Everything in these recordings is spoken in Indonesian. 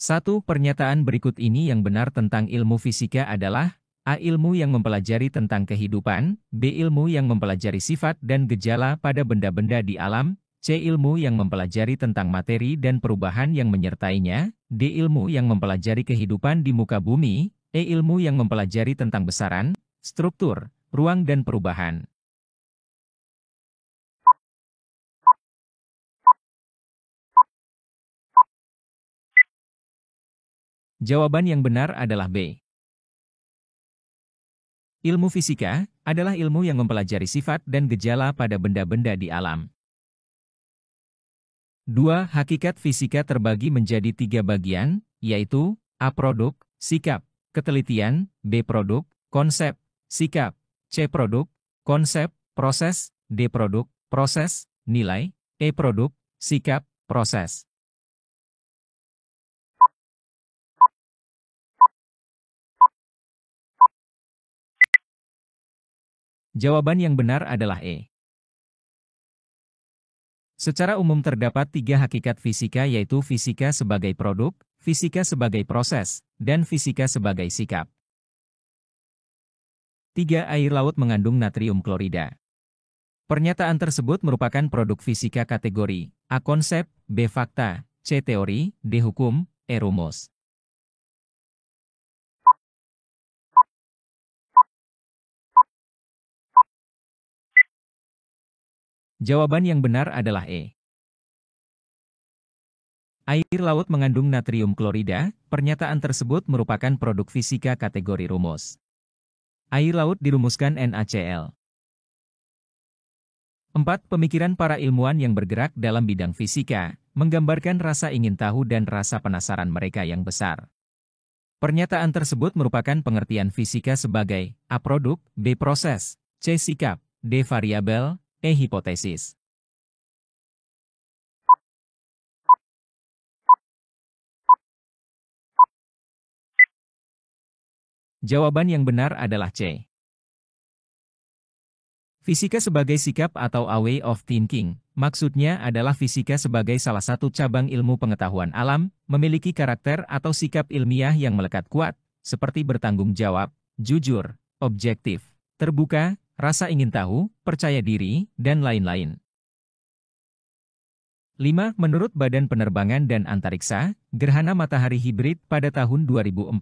Satu pernyataan berikut ini yang benar tentang ilmu fisika adalah: A. Ilmu yang mempelajari tentang kehidupan, B. Ilmu yang mempelajari sifat dan gejala pada benda-benda di alam, C. Ilmu yang mempelajari tentang materi dan perubahan yang menyertainya, D. Ilmu yang mempelajari kehidupan di muka bumi, E. Ilmu yang mempelajari tentang besaran, struktur, ruang dan perubahan. Jawaban yang benar adalah B. Ilmu fisika adalah ilmu yang mempelajari sifat dan gejala pada benda-benda di alam. 2. Hakikat fisika terbagi menjadi 3 bagian, yaitu A. Produk, sikap, ketelitian, B. Produk, konsep, sikap, C. Produk, konsep, proses, D. Produk, proses, nilai, E. Produk, sikap, proses. Jawaban yang benar adalah E. Secara umum terdapat 3 hakikat fisika, yaitu fisika sebagai produk, fisika sebagai proses, dan fisika sebagai sikap. 3. Air laut mengandung natrium klorida. Pernyataan tersebut merupakan produk fisika kategori A. Konsep, B. Fakta, C. Teori, D. Hukum, E. Rumus. Jawaban yang benar adalah E. Air laut mengandung natrium klorida. Pernyataan tersebut merupakan produk fisika kategori rumus. Air laut dirumuskan NaCl. 4. Pemikiran para ilmuwan yang bergerak dalam bidang fisika, menggambarkan rasa ingin tahu dan rasa penasaran mereka yang besar. Pernyataan tersebut merupakan pengertian fisika sebagai A. Produk, B. Proses, C. Sikap, D. Variabel, E. Hipotesis. Jawaban yang benar adalah C. Fisika sebagai sikap atau A way of thinking, maksudnya adalah fisika sebagai salah satu cabang ilmu pengetahuan alam, memiliki karakter atau sikap ilmiah yang melekat kuat, seperti bertanggung jawab, jujur, objektif, terbuka, rasa ingin tahu, percaya diri, dan lain-lain. 5. Menurut Badan Penerbangan dan Antariksa, gerhana matahari hibrid pada tahun 2049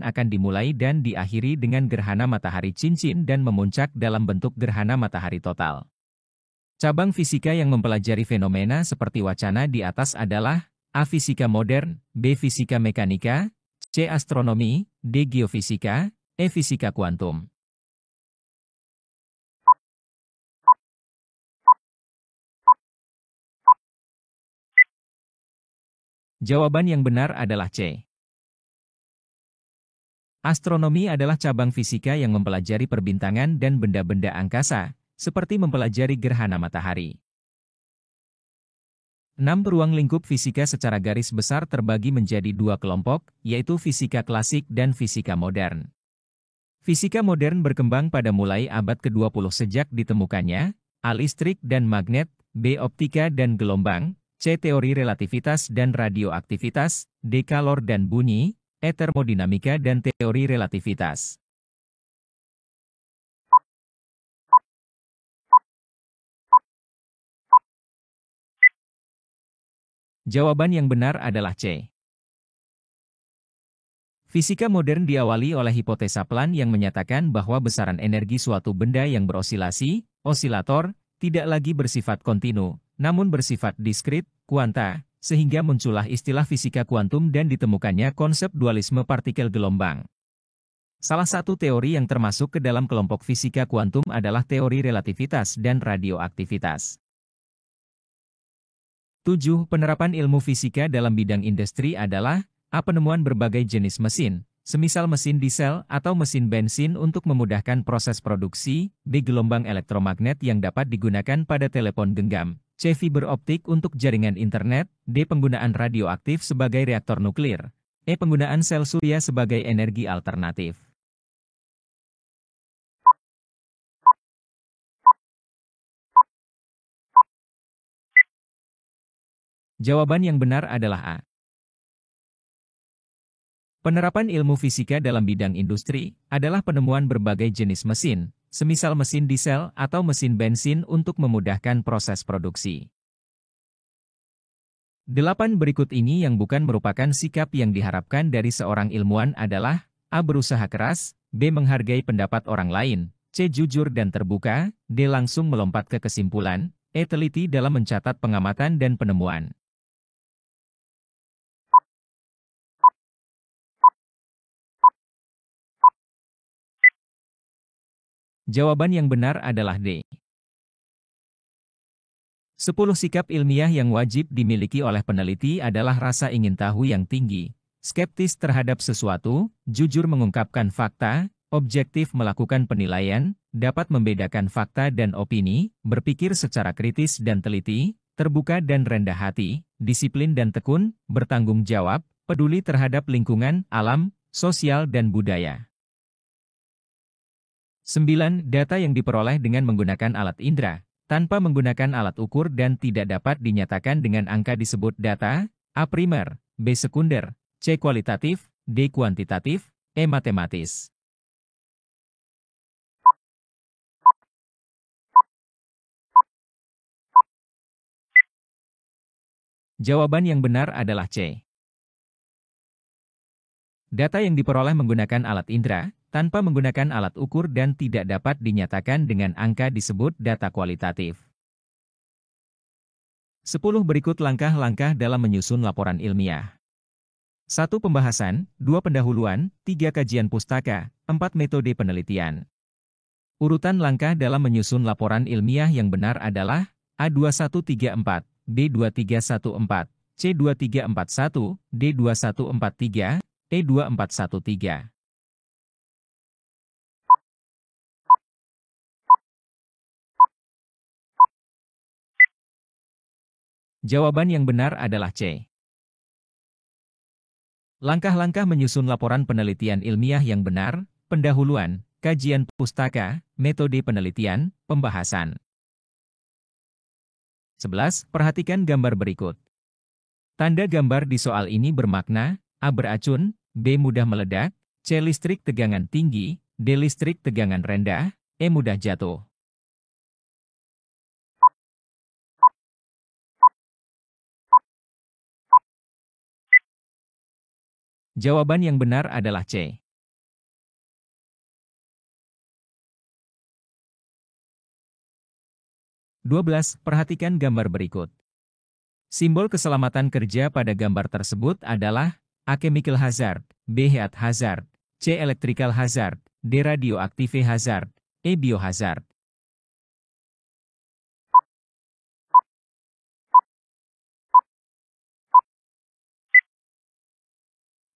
akan dimulai dan diakhiri dengan gerhana matahari cincin dan memuncak dalam bentuk gerhana matahari total. Cabang fisika yang mempelajari fenomena seperti wacana di atas adalah A. Fisika modern, B. Fisika mekanika, C. Astronomi, D. Geofisika, E. Fisika kuantum. Jawaban yang benar adalah C. Astronomi adalah cabang fisika yang mempelajari perbintangan dan benda-benda angkasa, seperti mempelajari gerhana matahari. 6. Ruang lingkup fisika secara garis besar terbagi menjadi 2 kelompok, yaitu fisika klasik dan fisika modern. Fisika modern berkembang pada mulai abad ke-20 sejak ditemukannya A. Listrik dan magnet, B. Optika dan gelombang, C. Teori relativitas dan radioaktivitas, D. Kalor dan bunyi, E. Termodinamika dan teori relativitas. Jawaban yang benar adalah C. Fisika modern diawali oleh hipotesa Planck yang menyatakan bahwa besaran energi suatu benda yang berosilasi, osilator, tidak lagi bersifat kontinu, namun bersifat diskrit, kuanta, sehingga muncullah istilah fisika kuantum dan ditemukannya konsep dualisme partikel gelombang. Salah satu teori yang termasuk ke dalam kelompok fisika kuantum adalah teori relativitas dan radioaktivitas. 7. Penerapan ilmu fisika dalam bidang industri adalah A. Penemuan berbagai jenis mesin, semisal mesin diesel atau mesin bensin untuk memudahkan proses produksi, B. Gelombang elektromagnet yang dapat digunakan pada telepon genggam, C. Fiber optik untuk jaringan internet, D. Penggunaan radioaktif sebagai reaktor nuklir, E. Penggunaan sel surya sebagai energi alternatif. Jawaban yang benar adalah A. Penerapan ilmu fisika dalam bidang industri adalah penemuan berbagai jenis mesin, semisal mesin diesel atau mesin bensin untuk memudahkan proses produksi. 8 berikut ini yang bukan merupakan sikap yang diharapkan dari seorang ilmuwan adalah: A. Berusaha keras, B. Menghargai pendapat orang lain, C. Jujur dan terbuka, D. Langsung melompat ke kesimpulan, E. Teliti dalam mencatat pengamatan dan penemuan. Jawaban yang benar adalah D. 10 sikap ilmiah yang wajib dimiliki oleh peneliti adalah rasa ingin tahu yang tinggi, skeptis terhadap sesuatu, jujur mengungkapkan fakta, objektif melakukan penilaian, dapat membedakan fakta dan opini, berpikir secara kritis dan teliti, terbuka dan rendah hati, disiplin dan tekun, bertanggung jawab, peduli terhadap lingkungan, alam, sosial dan budaya. 9. Data yang diperoleh dengan menggunakan alat indera, tanpa menggunakan alat ukur dan tidak dapat dinyatakan dengan angka disebut data: A. Primer, B. Sekunder, C. Kualitatif, D. Kuantitatif, E. Matematis. Jawaban yang benar adalah C. Data yang diperoleh menggunakan alat indera, tanpa menggunakan alat ukur dan tidak dapat dinyatakan dengan angka disebut data kualitatif. 10 berikut langkah-langkah dalam menyusun laporan ilmiah. 1. Pembahasan, 2. Pendahuluan, 3. Kajian pustaka, 4. Metode penelitian. Urutan langkah dalam menyusun laporan ilmiah yang benar adalah: A. 2134, B. 2314, C. 2341, D. 2143, E. 2413. Jawaban yang benar adalah C. Langkah-langkah menyusun laporan penelitian ilmiah yang benar: pendahuluan, kajian pustaka, metode penelitian, pembahasan. 11. Perhatikan gambar berikut. Tanda gambar di soal ini bermakna: A. Beracun, B. Mudah meledak, C. Listrik tegangan tinggi, D. Listrik tegangan rendah, E. Mudah jatuh. Jawaban yang benar adalah C. Perhatikan gambar berikut. Simbol keselamatan kerja pada gambar tersebut adalah: A. Chemical hazard, B. Heat hazard, C. Electrical hazard, D. Radioactive hazard, E. Biohazard.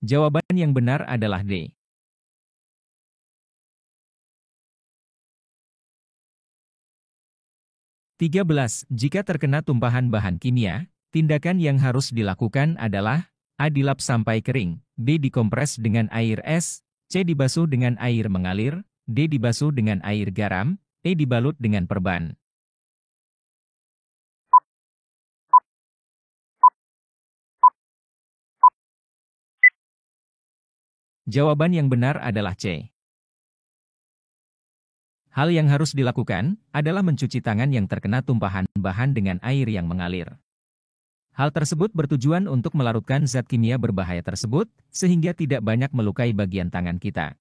Jawaban yang benar adalah D. Jika terkena tumpahan bahan kimia, tindakan yang harus dilakukan adalah: A. Dilap sampai kering, B. Dikompres dengan air es, C. Dibasuh dengan air mengalir, D. Dibasuh dengan air garam, E. Dibalut dengan perban. Jawaban yang benar adalah C. Hal yang harus dilakukan adalah mencuci tangan yang terkena tumpahan bahan dengan air yang mengalir. Hal tersebut bertujuan untuk melarutkan zat kimia berbahaya tersebut, sehingga tidak banyak melukai bagian tangan kita.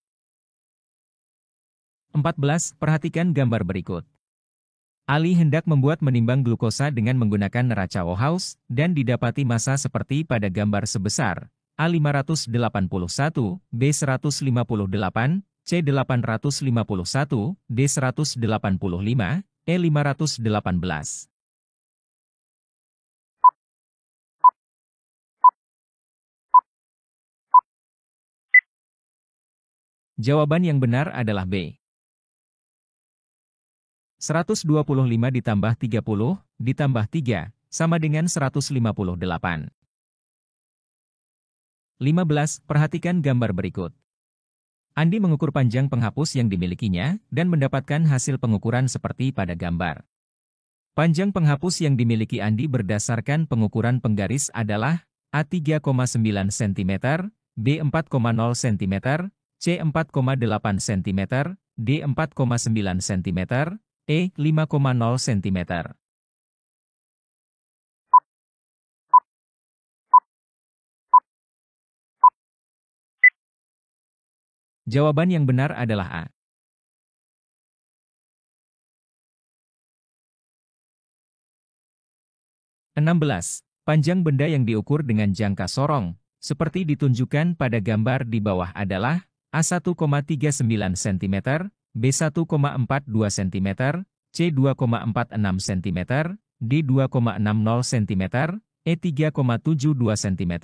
14. Perhatikan gambar berikut. Ali hendak membuat menimbang glukosa dengan menggunakan neraca Wohaus, dan didapati massa seperti pada gambar sebesar: A. 581, B. 158, C. 851, D. 185, E. 518. Jawaban yang benar adalah B. 125 ditambah 30, ditambah 3, sama dengan 158. 15. Perhatikan gambar berikut. Andi mengukur panjang penghapus yang dimilikinya, dan mendapatkan hasil pengukuran seperti pada gambar. Panjang penghapus yang dimiliki Andi berdasarkan pengukuran penggaris adalah: A. 3,9 cm, B 4,0 cm, C 4,8 cm, D 4,9 cm, E 5,0 cm. Jawaban yang benar adalah A. 16. Panjang benda yang diukur dengan jangka sorong, seperti ditunjukkan pada gambar di bawah adalah A 1,39 cm, B 1,42 cm, C 2,46 cm, D 2,60 cm, E 3,72 cm.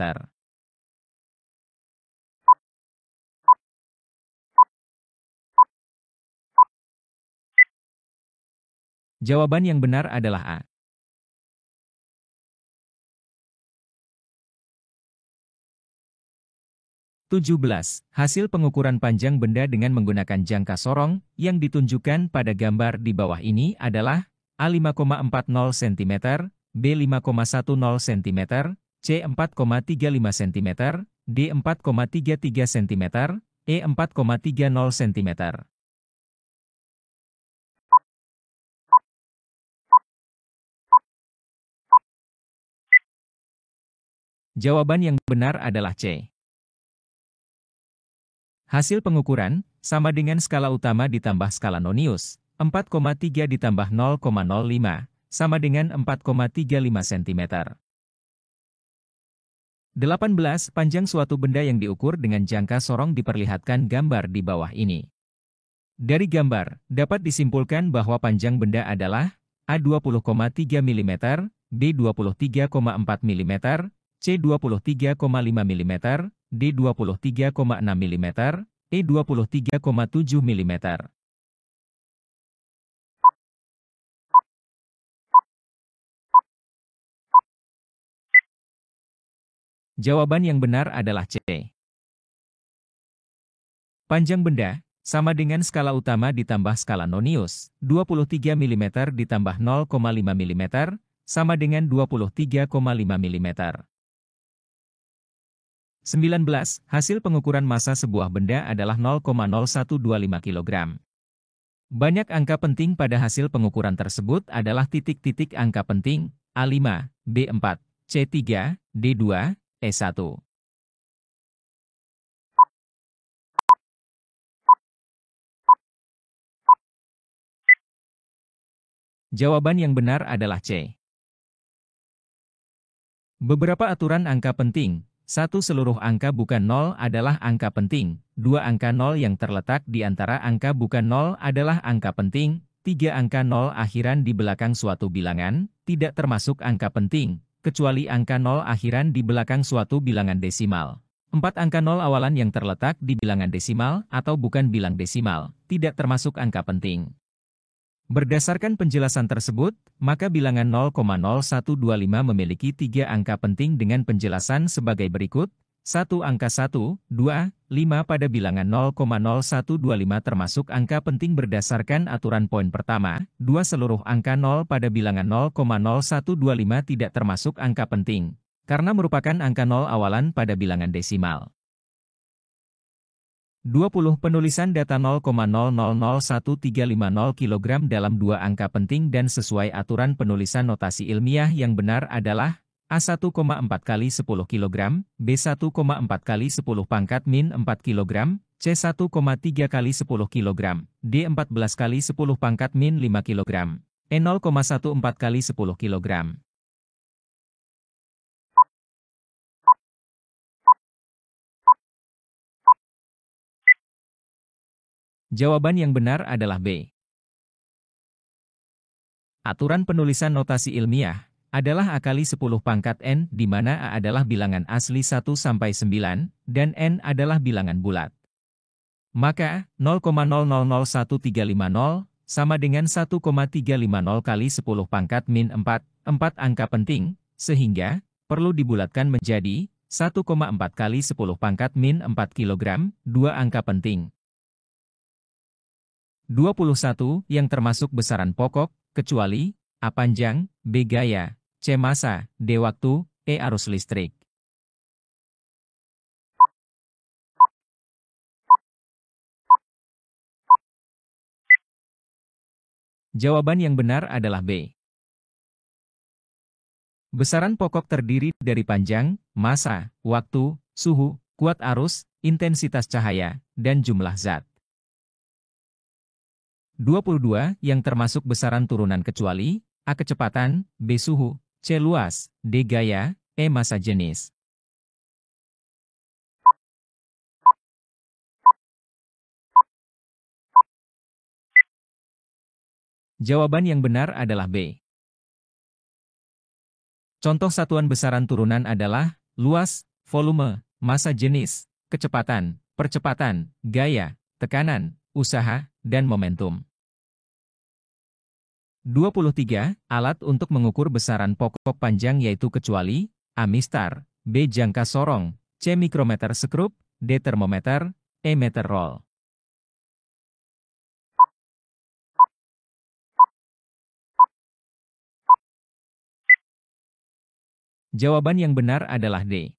Jawaban yang benar adalah A. 17. Hasil pengukuran panjang benda dengan menggunakan jangka sorong, yang ditunjukkan pada gambar di bawah ini adalah A 5,40 cm, B 5,10 cm, C 4,35 cm, D 4,33 cm, E 4,30 cm. Jawaban yang benar adalah C. Hasil pengukuran, sama dengan skala utama ditambah skala nonius, 4,3 ditambah 0,05, sama dengan 4,35 cm. 18. Panjang suatu benda yang diukur dengan jangka sorong diperlihatkan gambar di bawah ini. Dari gambar, dapat disimpulkan bahwa panjang benda adalah A 20,3 mm, B 23,4 mm, C 23,5 mm, D 23,6 mm, E 23,7 mm. Jawaban yang benar adalah C. Panjang benda, sama dengan skala utama ditambah skala nonius, 23 mm ditambah 0,5 mm, sama dengan 23,5 mm. 19. Hasil pengukuran massa sebuah benda adalah 0,0125 kg. Banyak angka penting pada hasil pengukuran tersebut adalah titik-titik angka penting, A5, B4, C3, D2, E1. Jawaban yang benar adalah C. Beberapa aturan angka penting. 1. Seluruh angka bukan 0 adalah angka penting. 2. Angka 0 yang terletak di antara angka bukan 0 adalah angka penting. 3. Angka 0 akhiran di belakang suatu bilangan, tidak termasuk angka penting, kecuali angka 0 akhiran di belakang suatu bilangan desimal. 4. Angka 0 awalan yang terletak di bilangan desimal atau bukan bilang desimal, tidak termasuk angka penting. Berdasarkan penjelasan tersebut, maka bilangan 0,0125 memiliki 3 angka penting dengan penjelasan sebagai berikut. 1. Angka 1, 2, 5 pada bilangan 0,0125 termasuk angka penting berdasarkan aturan poin pertama. 2. Seluruh angka 0 pada bilangan 0,0125 tidak termasuk angka penting, karena merupakan angka 0 awalan pada bilangan desimal. 20. Penulisan data 0,001350 kg dalam dua angka penting dan sesuai aturan penulisan notasi ilmiah yang benar adalah A 1,4 kali 10 kg, B 1,4 kali 10 pangkat min 4 kg, C 1,3 kali 10 kg, D 14 kali 10 pangkat min 5 kg, E 0,14 kali 10 kg. Jawaban yang benar adalah B. Aturan penulisan notasi ilmiah adalah A kali 10 pangkat N, di mana A adalah bilangan asli 1 sampai 9, dan N adalah bilangan bulat. Maka, 0,001350 sama dengan 1,350 kali 10 pangkat min 4, 4 angka penting, sehingga perlu dibulatkan menjadi 1,4 kali 10 pangkat min 4 kg, 2 angka penting. 21 yang termasuk besaran pokok, kecuali A panjang, B gaya, C massa, D waktu, E arus listrik. Jawaban yang benar adalah B. Besaran pokok terdiri dari panjang, massa, waktu, suhu, kuat arus, intensitas cahaya, dan jumlah zat. 22 yang termasuk besaran turunan kecuali A. Kecepatan, B. Suhu, C. Luas, D. Gaya, E. Massa jenis. Jawaban yang benar adalah B. Contoh satuan besaran turunan adalah luas, volume, massa jenis, kecepatan, percepatan, gaya, tekanan, usaha, dan momentum. 23. Alat untuk mengukur besaran pokok panjang yaitu kecuali A. Mistar, B. Jangka sorong, C. Mikrometer skrup, D. Termometer, E. Meter roll. Jawaban yang benar adalah D.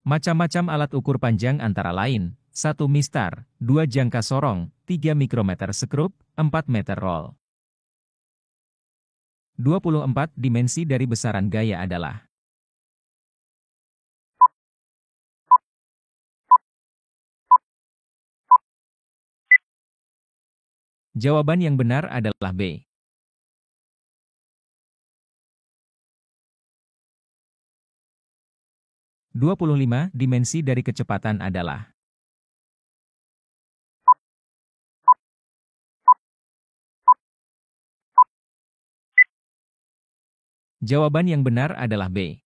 Macam-macam alat ukur panjang antara lain, 1 mistar, 2 jangka sorong, 3 mikrometer skrup, 4 meter roll. 24 dimensi dari besaran gaya adalah Jawaban yang benar adalah B. (25) Dimensi dari kecepatan adalah Jawaban yang benar adalah B.